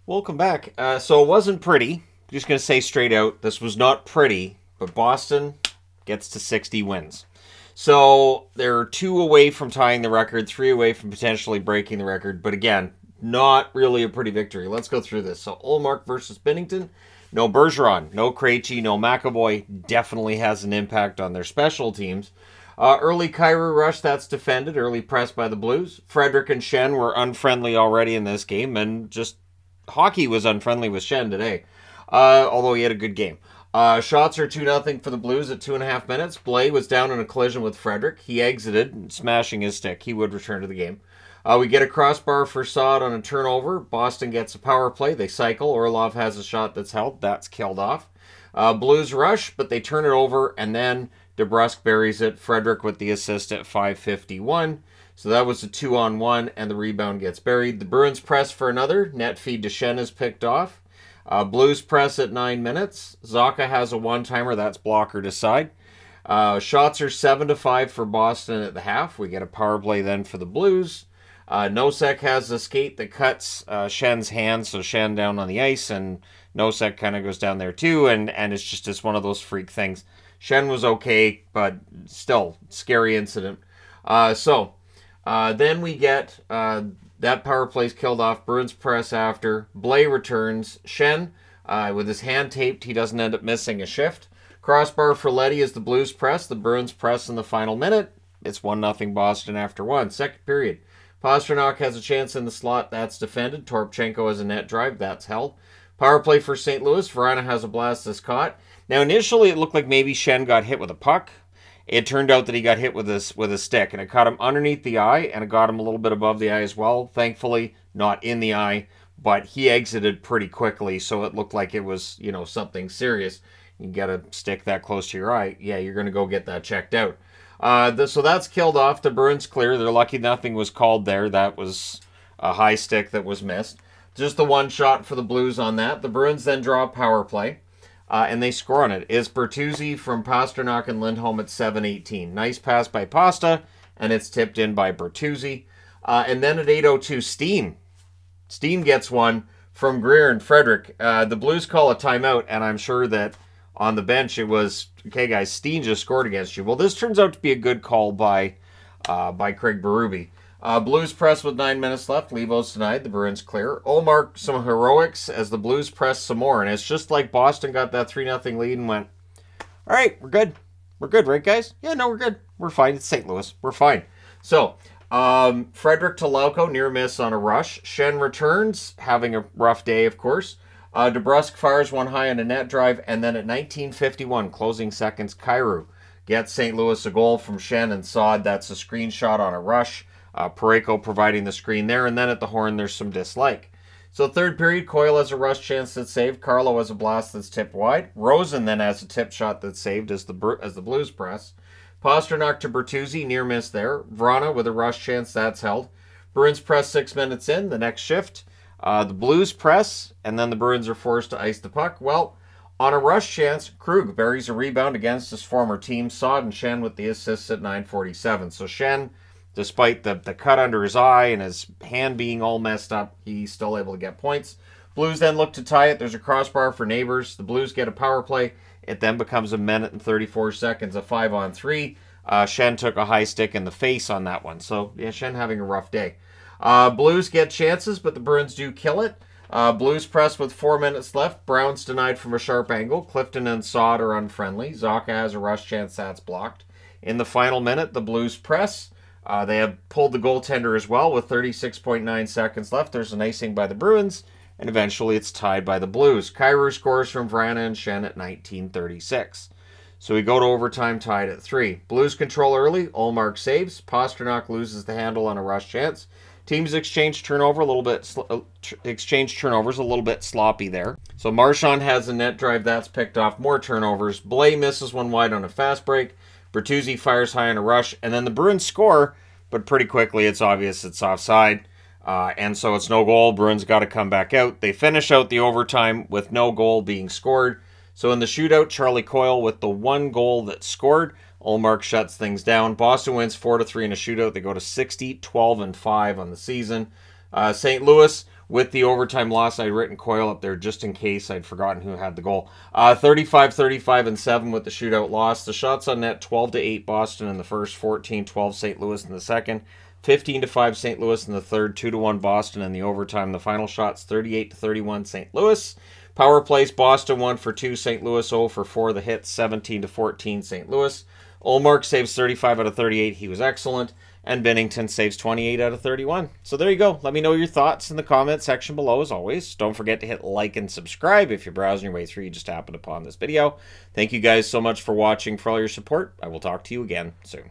Welcome back. So it wasn't pretty. Just going to say straight out, this was not pretty, but Boston gets to 60 wins. So they're 2 away from tying the record, 3 away from potentially breaking the record. But again, not really a pretty victory. Let's go through this. So Ullmark versus Binnington. No Bergeron, no Krejci, no McAvoy. Definitely has an impact on their special teams. Early Kyrou rush, that's defended. Early press by the Blues. Frederic and Shen were unfriendly already in this game, and just hockey was unfriendly with Shen today, although he had a good game. Shots are 2-0 for the Blues at 2.5 minutes. Blaine was down in a collision with Frederic. He exited, smashing his stick. He would return to the game. We get a crossbar for Saad on a turnover. Boston gets a power play. They cycle. Orlov has a shot that's held. That's killed off. Blues rush, but they turn it over, and then DeBrusk buries it. Frederic with the assist at 5:51. So that was a 2-on-1, and the rebound gets buried. The Bruins press for another. Net feed to Shen is picked off. Blues press at 9 minutes. Zacha has a one-timer. That's blocker to side. Shots are 7-5 for Boston at the half. We get a power play then for the Blues. Nosek has a skate that cuts Shen's hand, so Shen down on the ice, and Nosek kind of goes down there too, and it's one of those freak things. Shen was okay, but still, scary incident. Then we get that power play's killed off. Bruins press after. Blaine returns. Shen, with his hand taped, he doesn't end up missing a shift. Crossbar for Leddy as the Blues press. The Bruins press in the final minute. It's 1-0 Boston after 1. Second period. Pastrnak has a chance in the slot. That's defended. Torpchenko has a net drive. That's held. Power play for St. Louis. Verana has a blast that's caught. Now, initially, it looked like maybe Shen got hit with a puck. It turned out that he got hit with a stick, and it caught him underneath the eye, and it got him a little bit above the eye as well. Thankfully, not in the eye, but he exited pretty quickly, so it looked like it was, something serious. You get a stick that close to your eye, yeah, you're going to go get that checked out. So that's killed off. The Bruins clear. They're lucky nothing was called there. That was a high stick that was missed. Just the one shot for the Blues on that. The Bruins then draw a power play, and they score on it. It's Bertuzzi from Pastrnak and Lindholm at 7:18. Nice pass by Pasta, and it's tipped in by Bertuzzi. And then at 8:02, Steen gets one from Greer and Frederic. The Blues call a timeout, and I'm sure that on the bench it was, okay guys, Steen just scored against you. Well, this turns out to be a good call by Craig Berube. Blues press with 9 minutes left. Levo's denied. The Bruins clear. Ullmark some heroics as the Blues press some more. And it's just like Boston got that 3-0 lead and went, all right, we're good. We're good, right, guys? Yeah, no, we're good. We're fine. It's St. Louis. We're fine. So, Frederic to Lauko, near miss on a rush. Shen returns, having a rough day, of course. DeBrusk fires one high on a net drive. And then at 19:51, closing seconds, Kyrou gets St. Louis a goal from Shen and Saad. That's a screenshot on a rush. Parayko providing the screen there, and then at the horn there's some dislike. So third period, Coyle has a rush chance that's saved. Carlo has a blast that's tipped wide. Rosen then has a tip shot that's saved as the Blues press. Pastrnak to Bertuzzi, near miss there. Vrana with a rush chance, that's held. Bruins press 6 minutes in, the next shift. The Blues press, and then the Bruins are forced to ice the puck. Well, on a rush chance, Krug buries a rebound against his former team. Saad and Shen with the assists at 9:47. So Shen, despite the cut under his eye and his hand being all messed up, he's still able to get points. Blues then look to tie it. There's a crossbar for Neighbors. The Blues get a power play. It then becomes 1 minute and 34 seconds, a 5-on-3. Shen took a high stick in the face on that one. So, yeah, Shen having a rough day. Blues get chances, but the Bruins do kill it. Blues press with 4 minutes left. Brown's denied from a sharp angle. Clifton and Saad are unfriendly. Zacha has a rush chance, that's blocked. In the final minute, the Blues press. They have pulled the goaltender as well with 36.9 seconds left. There's an icing by the Bruins, and eventually it's tied by the Blues. Kyrou scores from Vrana and Shen at 19:36. So we go to overtime tied at 3. Blues control early. Ullmark saves. Pastrnak loses the handle on a rush chance. Teams exchange turnovers a little bit sloppy there. So Marchand has a net drive that's picked off. More turnovers. Blaine misses one wide on a fast break. Bertuzzi fires high on a rush, and then the Bruins score, but pretty quickly it's obvious it's offside, and so it's no goal. Bruins got to come back out. They finish out the overtime with no goal being scored. So in the shootout, Charlie Coyle with the one goal that scored. Ullmark shuts things down. Boston wins 4-3 in a shootout. They go to 60, 12-5 on the season. St. Louis With the overtime loss, I'd written Coyle up there just in case I'd forgotten who had the goal. 35-35 and 7 with the shootout loss. The shots on net, 12-8 Boston in the first, 14-12 St. Louis in the second, 15-5 St. Louis in the third, 2-1 Boston in the overtime. The final shots, 38-31 St. Louis. Power plays, Boston 1 for 2, St. Louis 0 for 4. The hits, 17-14 St. Louis. Ullmark saves 35 out of 38. He was excellent. And Binnington saves 28 out of 31. So there you go. Let me know your thoughts in the comment section below as always. Don't forget to hit like and subscribe if you're browsing your way through. You just happened upon this video. Thank you guys so much for watching, for all your support. I will talk to you again soon.